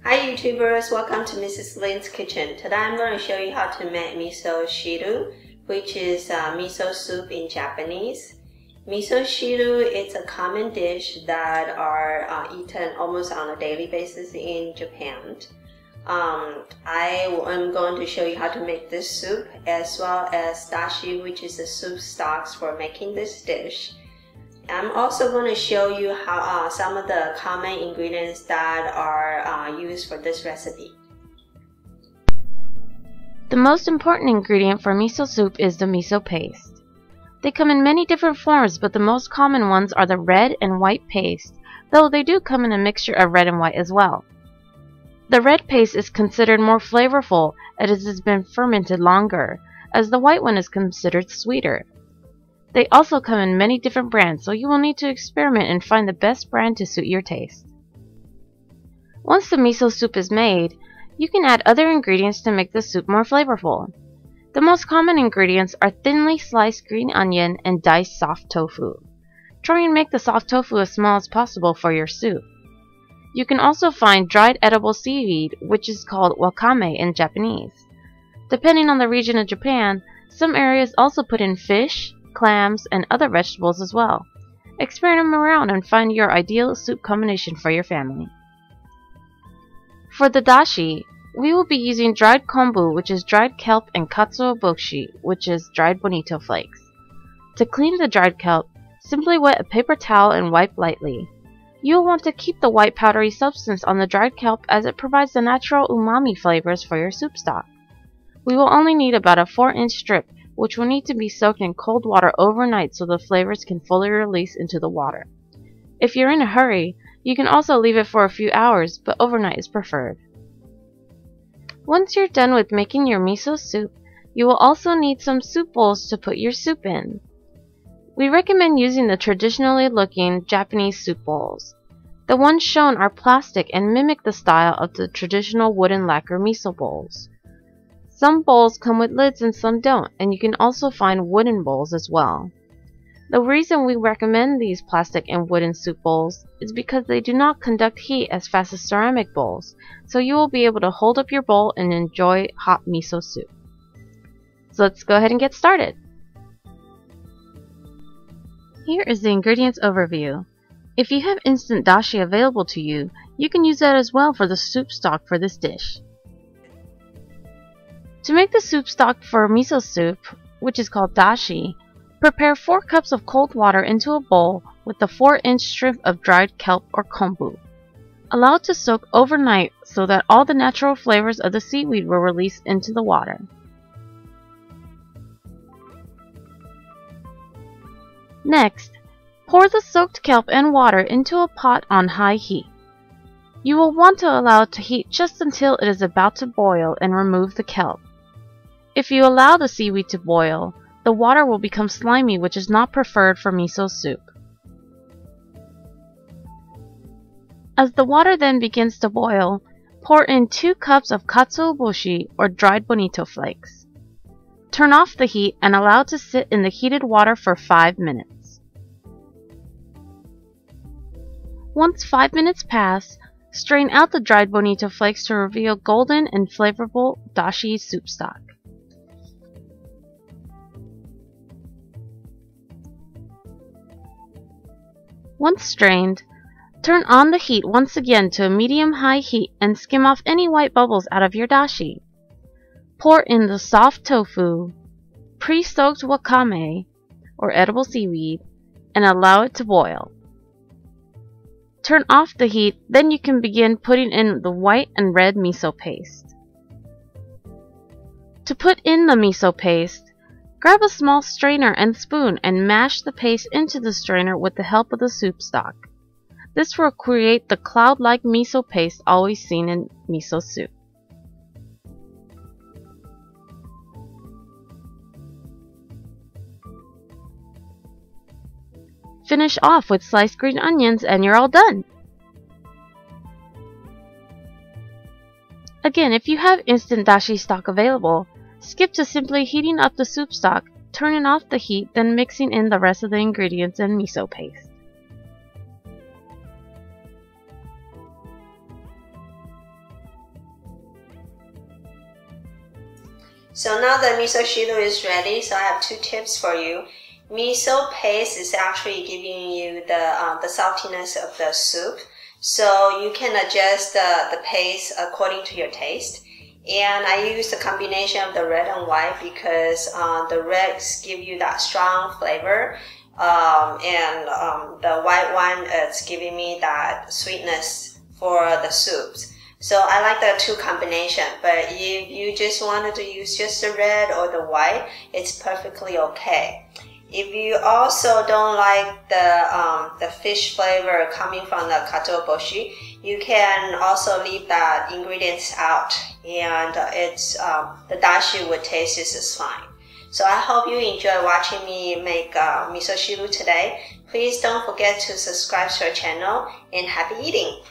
Hi YouTubers, welcome to Mrs. Lynn's Kitchen. Today I'm going to show you how to make miso shiru, which is miso soup in Japanese. Miso shiru is a common dish that are eaten almost on a daily basis in Japan. I am going to show you how to make this soup as well as dashi, which is the soup stocks for making this dish. I'm also going to show you how some of the common ingredients that are used for this recipe. The most important ingredient for miso soup is the miso paste. They come in many different forms, but the most common ones are the red and white paste, though they do come in a mixture of red and white as well. The red paste is considered more flavorful as it has been fermented longer, as the white one is considered sweeter. They also come in many different brands, so you will need to experiment and find the best brand to suit your taste. Once the miso soup is made, you can add other ingredients to make the soup more flavorful. The most common ingredients are thinly sliced green onion and diced soft tofu. Try and make the soft tofu as small as possible for your soup. You can also find dried edible seaweed, which is called WAKAME in Japanese. Depending on the region of Japan, some areas also put in fish, clams, and other vegetables as well. Experiment around and find your ideal soup combination for your family. For the dashi, we will be using dried KOMBU, which is dried kelp, and katsuobushi, which is dried bonito flakes. To clean the dried kelp, simply wet a paper towel and wipe lightly. You will want to keep the white powdery substance on the dried kelp as it provides the natural umami flavors for your soup stock. We will only need about a 4-inch strip, which will need to be soaked in cold water overnight so the flavors can fully release into the water. If you're in a hurry, you can also leave it for a few hours, but overnight is preferred. Once you're done with making your miso soup, you will also need some soup bowls to put your soup in. We recommend using the traditionally looking Japanese soup bowls. The ones shown are plastic and mimic the style of the traditional wooden lacquer miso bowls. Some bowls come with lids and some don't, and you can also find wooden bowls as well. The reason we recommend these plastic and wooden soup bowls is because they do not conduct heat as fast as ceramic bowls, so you will be able to hold up your bowl and enjoy hot miso soup. So let's go ahead and get started. Here is the ingredients overview. If you have instant dashi available to you, you can use that as well for the soup stock for this dish. To make the soup stock for miso soup, which is called dashi, prepare 4 cups of cold water into a bowl with a 4-inch strip of dried kelp or kombu. Allow it to soak overnight so that all the natural flavors of the seaweed will release into the water. Next, pour the soaked kelp and water into a pot on high heat. You will want to allow it to heat just until it is about to boil and remove the kelp. If you allow the seaweed to boil, the water will become slimy, which is not preferred for miso soup. As the water then begins to boil, pour in 2 cups of katsuobushi or dried bonito flakes. Turn off the heat and allow it to sit in the heated water for 5 minutes. Once 5 minutes pass, strain out the dried bonito flakes to reveal golden and flavorful dashi soup stock. Once strained, turn on the heat once again to a medium-high heat and skim off any white bubbles out of your dashi. Pour in the soft tofu, pre-soaked wakame, or edible seaweed, and allow it to boil. Turn off the heat, then you can begin putting in the white and red miso paste. To put in the miso paste, grab a small strainer and spoon and mash the paste into the strainer with the help of the soup stock. This will create the cloud-like miso paste always seen in miso soup. Finish off with sliced green onions and you're all done! Again, if you have instant dashi stock available, skip to simply heating up the soup stock, turning off the heat, then mixing in the rest of the ingredients and miso paste. So now the miso shiru is ready, so I have 2 tips for you. Miso paste is actually giving you the saltiness of the soup, so you can adjust the paste according to your taste. And I use a combination of the red and white because the reds give you that strong flavor, and the white one is giving me that sweetness for the soups. So I like the 2 combination, but if you just wanted to use just the red or the white, it's perfectly okay. If you also don't like the fish flavor coming from the katsuobushi, you can also leave that ingredients out, and the dashi would taste just as fine. So I hope you enjoy watching me make miso shiru today. Please don't forget to subscribe to our channel, and happy eating!